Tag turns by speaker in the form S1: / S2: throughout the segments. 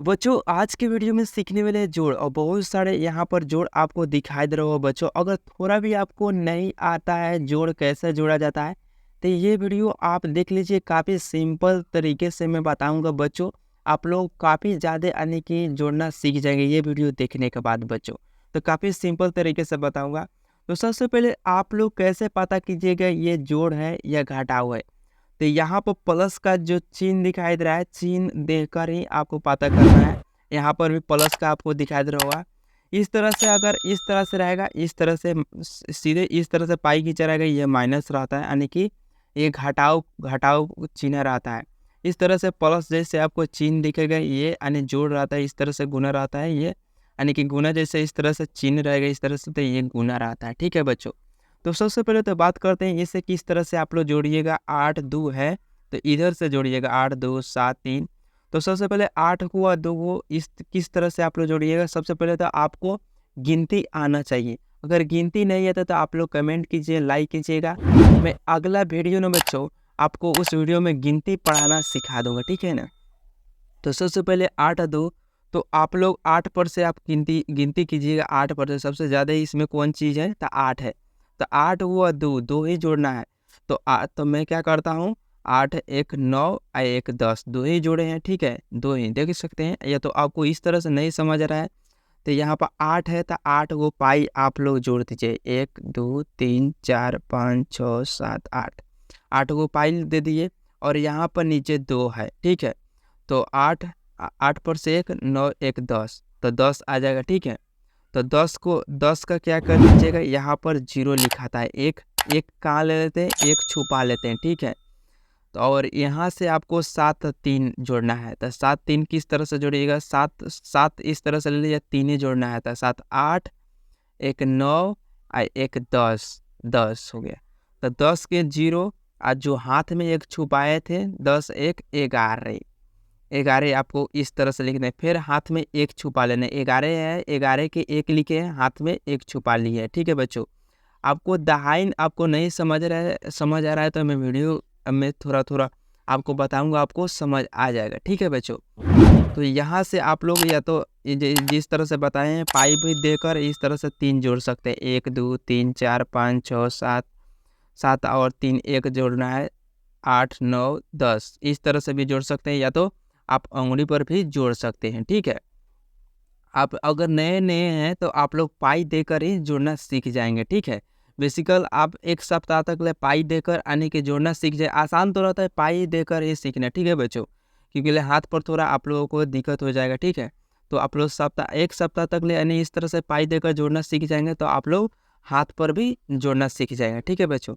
S1: बच्चों आज के वीडियो में सीखने वाले हैं जोड़ और बहुत सारे यहाँ पर जोड़ आपको दिखाई दे रहे हो। बच्चों अगर थोड़ा भी आपको नहीं आता है जोड़ कैसे जोड़ा जाता है तो ये वीडियो आप देख लीजिए। काफ़ी सिंपल तरीके से मैं बताऊंगा बच्चों, आप लोग काफ़ी ज़्यादा यानी कि जोड़ना सीख जाएंगे ये वीडियो देखने के बाद। बच्चों तो काफ़ी सिंपल तरीके से बताऊंगा। तो सबसे पहले आप लोग कैसे पता कीजिएगा ये जोड़ है या घटाव है। तो यहाँ पर प्लस का जो चिन्ह दिखाई दे रहा है, चिन्ह देखकर ही आपको पता करना है। यहाँ पर भी प्लस का आपको दिखाई दे रहा होगा। इस तरह से अगर इस तरह से रहेगा, इस तरह से सीधे इस तरह से पाई खींचा रहेगा, ये माइनस रहता है यानी कि ये घटाव घटाव चिन्ह रहता है। इस तरह से प्लस जैसे आपको चिन्ह दिखेगा ये यानी जोड़ रहता है, इस तरह से गुना रहता है ये यानी कि गुना जैसे इस तरह से चिन्ह रहेगा इस तरह से, तो ये गुना रहता है। ठीक है बच्चों, तो सबसे पहले तो बात करते हैं इसे किस तरह से आप लोग जोड़िएगा। 8 2 है तो इधर से जोड़िएगा 8 2 7 3। तो सबसे पहले 8 को और 2 को इस किस तरह से आप लोग जोड़िएगा। सबसे पहले तो आपको गिनती आना चाहिए। अगर गिनती नहीं आता तो आप लोग कमेंट कीजिए, लाइक कीजिएगा। मैं अगला वीडियो में बच्चों आपको उस वीडियो में गिनती पढ़ाना सिखा दूंगा, ठीक है ना। तो सबसे पहले 8 2, तो आप लोग 8 पर से आप गिनती गिनती कीजिएगा। 8 पर से सबसे ज़्यादा इसमें कौन चीज़ है तो 8 है। तो 8 हुआ 2 2 ही जोड़ना है। तो मैं क्या करता हूँ, 8 1 9 और 1 10 दो ही जोड़े हैं। ठीक है, दो ही देख सकते हैं। या तो आपको इस तरह से नहीं समझ रहा है तो यहाँ पर 8 है तो 8 वो पाई आप लोग जोड़ दीजिए। 1 2 3 4 5 6 7 8, 8 को पाई दे दिए। और यहाँ पर नीचे 2 है। ठीक है, तो 8 8 पर से 1 9 1 10, तो 10 आ जाएगा। ठीक है, तो 10 का क्या कर दीजिएगा, यहाँ पर 0 लिखाता है। एक एक कहाँ ले लेते हैं, एक छुपा लेते हैं। ठीक है, तो और यहाँ से आपको 7 3 जोड़ना है। तो 7 3 किस तरह से जोड़िएगा, 7 7 इस तरह से ले लीजिए, 3 ही जोड़ना है। तो 7 8 1 9 और 1 10 10 हो गया। तो 10 के 0 और जो हाथ में एक छुपाए थे 10 1 11, 11 आपको इस तरह से लिखना है। फिर हाथ में एक छुपा लेना है। 11 है, 11 के एक लिखे हैं, हाथ में एक छुपा लिए है। ठीक है बच्चों, आपको दहाइन आपको नहीं समझ आ रहा है तो मैं वीडियो में थोड़ा थोड़ा आपको बताऊंगा, आपको समझ आ जाएगा। ठीक है बच्चों, तो यहाँ से आप लोग या तो जिस तरह से बताए हैं पाई भी देकर इस तरह से 3 जोड़ सकते हैं। 1 2 3 4 5 6 7, 7 और 3 1 जोड़ना है। 8 9 10 इस तरह से भी जोड़ सकते हैं, या तो आप अंगुली पर भी जोड़ सकते हैं। ठीक है, आप अगर नए नए हैं तो आप लोग पाई देकर ही जोड़ना सीख जाएंगे। ठीक है, बेसिकल आप एक सप्ताह तक ले पाई देकर आने के जोड़ना सीख जाए। आसान तो रहता है पाई देकर ही सीखना। ठीक है बच्चों, क्योंकि ले हाथ पर थोड़ा आप लोगों को दिक्कत हो जाएगा। ठीक है, तो आप लोग एक सप्ताह तक ले यानी इस तरह से पाई देकर जोड़ना सीख जाएंगे तो आप लोग हाथ पर भी जोड़ना सीख जाएंगे। ठीक है बच्चों,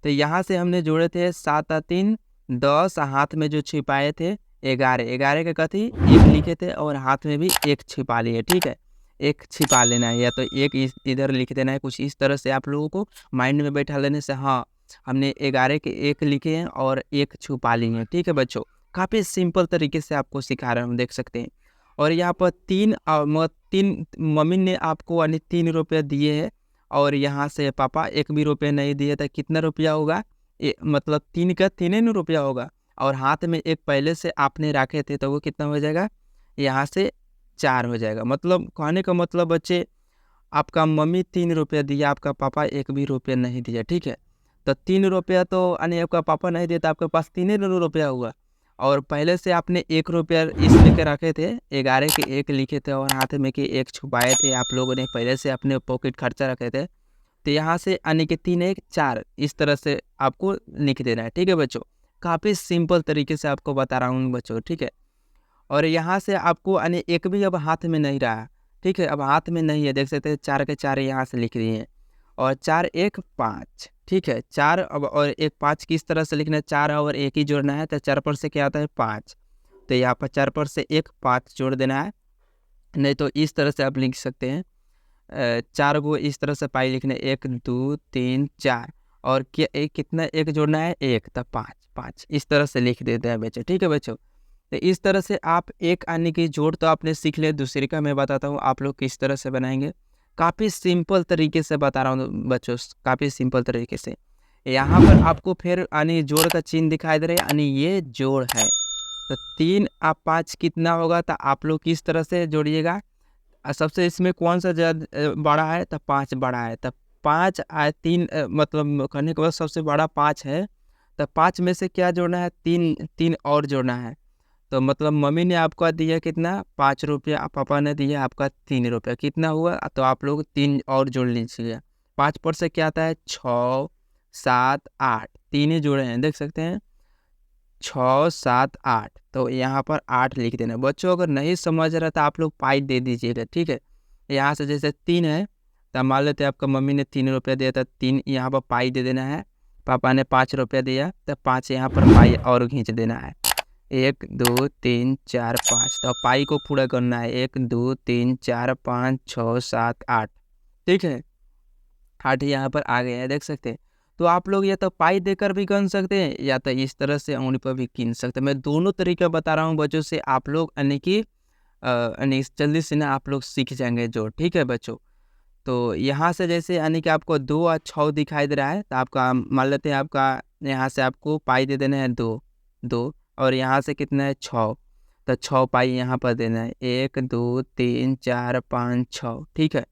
S1: तो यहाँ से हमने जोड़े थे 7 3 10, हाथ में जो छिपाए थे 11, 11 के कथी एक लिखे थे और हाथ में भी एक छिपा लिए। ठीक है, एक छिपा लेना है या तो एक इधर लिख देना है। कुछ इस तरह से आप लोगों को माइंड में बैठा लेने से हाँ हमने 11 के एक लिखे हैं और एक छुपा लिए हैं। ठीक है बच्चों, काफ़ी सिंपल तरीके से आपको सिखा रहा हूँ, देख सकते हैं। और यहाँ पर 3 मम्मी ने आपको यानी 3 रुपये दिए हैं और यहाँ से पापा एक भी रुपये नहीं दिए, तो कितना रुपया होगा, मतलब 3 का 3 रुपया होगा। और हाथ में एक पहले से आपने रखे थे तो वो कितना हो जाएगा, यहाँ से 4 हो जाएगा। मतलब कहने का मतलब बच्चे, आपका मम्मी 3 रुपया दिया, आपका पापा एक भी रुपया नहीं दिया। ठीक है, तो 3 रुपया तो यानी आपका पापा नहीं दिया तो आपके पास 3 रुपया हुआ। और पहले से आपने 1 रुपया इसलिए के रखे थे, 11 के एक लिखे थे और हाथ में के एक छुपाए थे। आप लोगों ने पहले से अपने पॉकेट खर्चा रखे थे, तो यहाँ से यानी कि 3 1 4 इस तरह से आपको लिख देना है। ठीक है बच्चों, काफ़ी सिंपल तरीके से आपको बता रहा हूँ बच्चों। ठीक है, और यहाँ से आपको यानी एक भी अब हाथ में नहीं रहा। ठीक है, अब हाथ में नहीं है, देख सकते हैं 4 के 4 यहाँ से लिख दिए हैं और 4 1 5। ठीक है, 4 अब और 1 5 किस तरह से लिखना है, 4 और 1 ही जोड़ना है। तो 4 पर से क्या आता है 5, तो यहाँ पर 4 पर से 1 5 जोड़ देना है। नहीं तो इस तरह से आप लिख सकते हैं 4 को इस तरह से पाई लिखना है, 1 2 3 4 और क्या एक कितना एक जोड़ना है 1, तो 5 5 इस तरह से लिख देते हैं बच्चों। ठीक है बच्चों, तो इस तरह से आप एक आने की जोड़ तो आपने सीख लिया, दूसरे का मैं बताता हूँ आप लोग किस तरह से बनाएंगे। काफ़ी सिंपल तरीके से बता रहा हूँ बच्चों, काफ़ी सिंपल तरीके से। यहाँ पर आपको फिर यानी जोड़ का चिन्ह दिखाई दे रहा है, यानी ये जोड़ है। तो 3 और 5 कितना होगा, तो आप लोग किस तरह से जोड़िएगा। सबसे इसमें कौन सा बड़ा है, तो 5 बड़ा है। तो 5 3 मतलब करने के बाद सबसे बड़ा 5 है। तो 5 में से क्या जोड़ना है, 3 और जोड़ना है। तो मतलब मम्मी ने आपको दिया कितना, 5 रुपया, पापा ने दिया आपका 3 रुपया, कितना हुआ, तो आप लोग 3 और जोड़ लीजिए। 5 पर से क्या आता है, 6 7 8, 3 ही जोड़े हैं, देख सकते हैं 6 7 8। तो यहाँ पर 8 लिख देना। बच्चों अगर नहीं समझ रहा तो आप लोग पाई दे दीजिएगा, ठीक है। यहाँ से जैसे 3 है, तो मान लेते हैं आपका मम्मी ने 3 रुपया दिया था, 3 यहाँ पर पाई दे देना है। पापा ने 5 रुपया दिया, तो 5 यहाँ पर पाई और खींच देना है। 1 2 3 4 5, तो पाई को पूरा करना है। 1 2 3 4 5 6 7 8, ठीक है। 8 यहाँ पर आ गया है, देख सकते हैं। तो आप लोग या तो पाई देकर भी गिन सकते हैं, या तो इस तरह से उंगली पर भी गिन सकते हैं। मैं दोनों तरीका बता रहा हूँ बच्चों से, आप लोग यानी कि जल्दी से ना आप लोग सीख जाएंगे जो, ठीक है बच्चों। तो यहाँ से जैसे यानी कि आपको 2 और 6 दिखाई दे रहा है, तो आपका मान लेते हैं आपका यहाँ से आपको पाई दे देना है 2 2, और यहाँ से कितना है 6, तो 6 पाई यहाँ पर देना है। 1 2 3 4 5 6, ठीक है।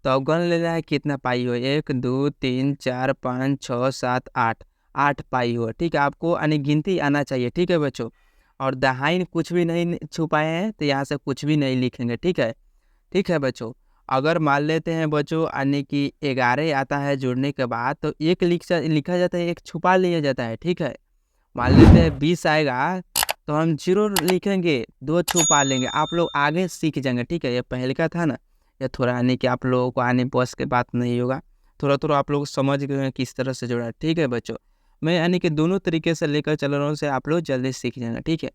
S1: तो अब गन लेना है कितना पाई हो, 1 2 3 4 5 6 7 8, 8 पाई हो, ठीक है। आपको यानी गिनती आना चाहिए, ठीक है बच्चों। और दहाइन कुछ भी नहीं छुपाए हैं, तो यहाँ से कुछ भी नहीं लिखेंगे, ठीक है बच्चों। अगर मान लेते हैं बच्चों यानी कि 11 आता है जोड़ने के बाद, तो एक लिखा जाता है, एक छुपा लिया जाता है, ठीक है। मान लेते हैं 20 आएगा, तो हम 0 लिखेंगे, 2 छुपा लेंगे। आप लोग आगे सीख जाएंगे, ठीक है। ये पहले का था ना, ये थोड़ा यानी कि आप लोगों को आने बस के बात नहीं होगा, थोड़ा थोड़ा आप लोग समझ गए हैं किस तरह से जोड़ा है, ठीक है बच्चों। मैं यानी कि दोनों तरीके से लेकर चल रहा हूँ, से आप लोग जल्दी सीख जाएंगे, ठीक है।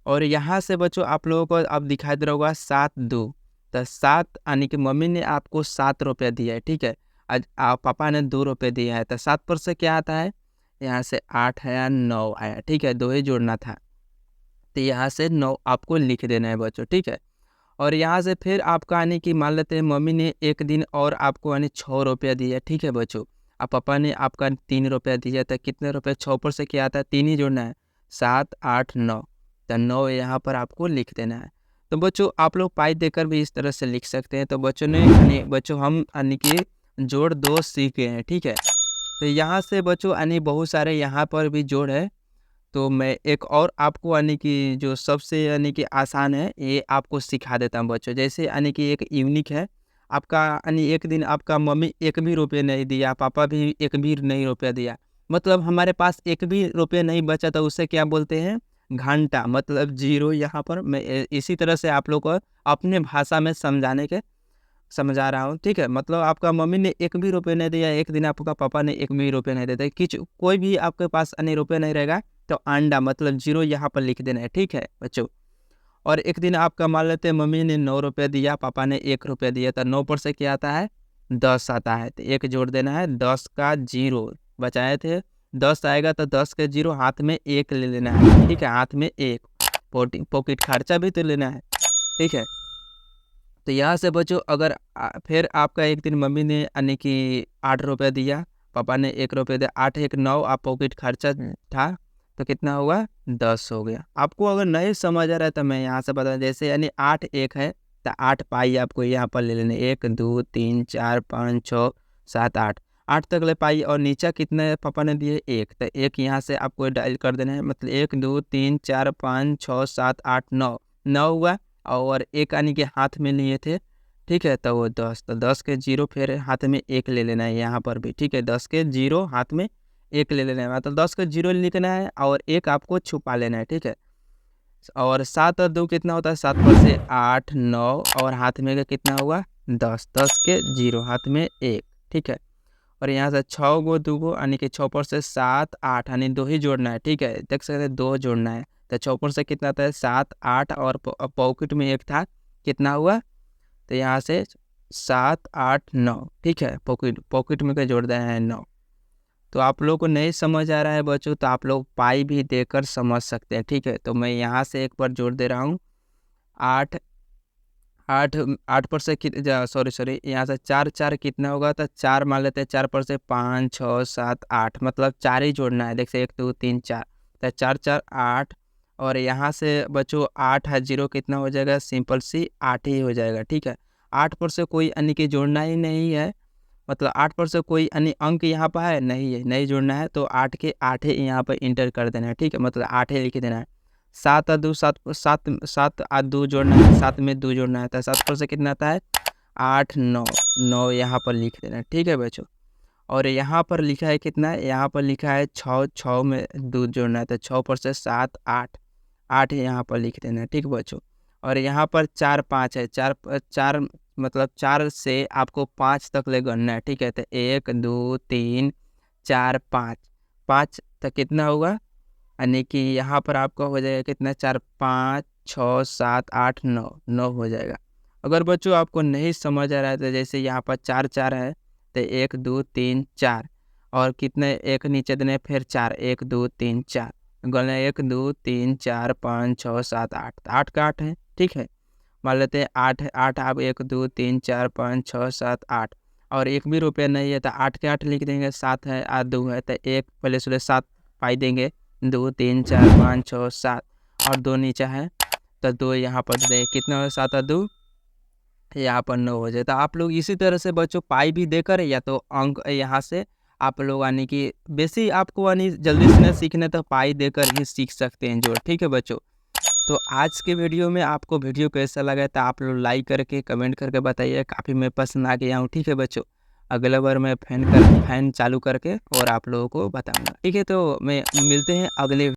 S1: और यहाँ से बच्चों आप लोगों को अब दिखाई दे रहा होगा 7 2, तो 7 यानी कि मम्मी ने आपको 7 रुपया दिया है, ठीक है। आज आप पापा ने 2 रुपये दिया है, तो 7 पर से क्या आता है, यहाँ से 8 आया, 9 आया, ठीक है। 2 ही जोड़ना था, तो यहाँ से 9 आपको लिख देना है बच्चों, ठीक है। और यहाँ से फिर आपका यानी कि मान लेते हैं मम्मी ने एक दिन और आपको यानी 6 रुपया दिया, ठीक है बच्चों। अब पापा ने आपका 3 रुपया दिया, तो कितने रुपये, 6 पर से क्या आता है, 3 ही जोड़ना है। 7 8 9, तो 9 यहाँ पर आपको लिख देना है। तो बच्चों आप लोग पाई देकर भी इस तरह से लिख सकते हैं। तो बच्चों ने यानी बच्चों हम यानी कि जोड़ 2 सीख गए हैं, ठीक है। तो यहाँ से बच्चों यानी बहुत सारे यहाँ पर भी जोड़ है। तो मैं एक और आपको यानी कि जो सबसे यानी कि आसान है, ये आपको सिखा देता हूँ बच्चों। जैसे यानी कि एक यूनिक है आपका, यानी एक दिन आपका मम्मी 1 भी रुपये नहीं दिया, पापा भी 1 भी नहीं रुपया दिया, मतलब हमारे पास 1 भी रुपये नहीं बचा, तो उससे क्या बोलते हैं, घंटा, मतलब 0। यहाँ पर मैं इसी तरह से आप लोग को अपने भाषा में समझा रहा हूँ, ठीक है। मतलब आपका मम्मी ने 1 भी रुपये नहीं दिया, एक दिन आपका पापा ने 1 भी रुपये नहीं देते, कोई भी आपके पास अन्य रुपये नहीं रहेगा, तो अंडा मतलब 0 यहाँ पर लिख देना है, ठीक है बच्चों। और एक दिन आपका मान लेते हैं मम्मी ने 9 रुपये दिया, पापा ने 1 रुपया दिया, तो 9 पर से क्या आता है, 10 आता है, तो 1 जोड़ देना है। 10 का 0 बचाए थे, 10 आएगा, तो 10 के 0 हाथ में 1 ले लेना है, ठीक है। हाथ में 1, पॉकेट खर्चा भी तो लेना है, ठीक है। तो यहाँ से बच्चों अगर फिर आपका एक दिन मम्मी ने यानी कि 8 रुपया दिया, पापा ने 1 रुपया दिया, 8 1 9, आप पॉकेट खर्चा था, तो कितना हुआ, 10 हो गया। आपको अगर नहीं समझ आ रहा है तो मैं यहाँ से बता, जैसे यानी 8 1 है, तो 8 पाई आपको यहाँ पर ले लेने, 1 2 3 4 5 6 7 8, 8 तक ले पाई। और नीचे कितने पापा ने दिए, 1, तो 1 यहाँ से आपको डायल कर देना है, मतलब 1 2 3 4 5 6 7 8 9, 9 हुआ। और 1 यानी कि हाथ में लिए थे, ठीक है, तो वो 10, तो 10 के 0 फिर हाथ में 1 ले लेना है यहाँ पर भी, ठीक है। 10 के 0 हाथ में 1 ले लेना है, मतलब 10 के 0 लिखना है, और 1 आपको छुपा लेना है, ठीक है। और 7 और 2 कितना होता है, 7 पर से 8 9, और हाथ में का कितना हुआ, 10, 10 के 0 हाथ में 1, ठीक है। और यहाँ से 6 गो 2 गो यानी कि 6 पर से 7 8, यानी 2 ही जोड़ना है, ठीक है। देख सकते हैं 2 जोड़ना है, तो 6 पर से कितना आता है, 7 8, और पॉकेट में 1 था, कितना हुआ, तो यहाँ से 7 8 9, ठीक है। पॉकेट में क्या जोड़ रहे हैं, 9। तो आप लोग को नहीं समझ आ रहा है बच्चों, तो आप लोग पाई भी देकर समझ सकते हैं, ठीक है। तो मैं यहाँ से एक बार जोड़ दे रहा हूँ, 8 8 8 पर से सॉरी यहाँ से 4 4 कितना होगा, तो 4 मान लेते हैं, 4 पर से 5 6 7 8, मतलब 4 ही जोड़ना है। देखिए 1 2 3 4, तो 4 4 8, और यहाँ से बच्चों 8 है 0 कितना हो जाएगा, सिंपल सी 8 ही हो जाएगा। ठीक है, 8 पर से कोई अन्य की जोड़ना ही नहीं है, मतलब 8 पर से कोई अन्य अंक यहाँ पर है नहीं है, नहीं जोड़ना है, तो 8 के 8 ही यहाँ पर इंटर कर देना है। ठीक है, मतलब 8 ही लिख देना है। 7 और 2 7 7 7 और 2 जोड़ना है, 7 में 2 जोड़ना है, तो 7 पर से कितना आता है 8 9 9 यहाँ पर लिख देना है। ठीक है बच्चों, और यहाँ पर लिखा है कितना, यहाँ पर लिखा है 6 6 में 2 जोड़ना है, तो 6 पर से 7 8 8 यहाँ पर लिख देना है। ठीक है बच्चों, और यहाँ पर 4 5 है, 4 मतलब 4 से आपको 5 तक ले गणना है। ठीक है, तो 1 2 3 4 5 5 तक कितना होगा, यानी कि यहाँ पर आपका हो जाएगा कितना 4 5 6 7 8 9 9 हो जाएगा। अगर बच्चों आपको नहीं समझ आ रहा है तो जैसे यहाँ पर 4 4 है, तो 1 2 3 4 और कितने एक नीचे देने फिर 4 1 2 3 4 गणना 1 2 3 4 5 6 7 8 8 का 8 है। ठीक है, मान लेते हैं 8 है, 8 आप 1 2 3 4 5 6 7 8 और एक भी रुपया नहीं है तो 8 के 8 लिख देंगे। 7 है और 2 है तो एक पहले सुबह 7 पाई देंगे, 2 3 4 5 6 7 और 2 नीचे है तो 2 यहाँ पर देंगे, कितना हो 7 और 2 यहाँ पर 9 हो जाए। तो आप लोग इसी तरह से बच्चों पाई भी देकर या तो अंक यहाँ से आप लोग यानी कि बेसी आपको यानी जल्दी से न सीखने तो पाई देकर ही सीख सकते हैं जोड़। ठीक है बच्चों, तो आज के वीडियो में आपको वीडियो कैसा लगा तो आप लोग लाइक करके कमेंट करके बताइए, काफ़ी मैं पसंद आ गया हूँ। ठीक है बच्चों, अगला बार मैं फैन चालू करके और आप लोगों को बताऊंगा। ठीक है, तो मैं मिलते हैं अगले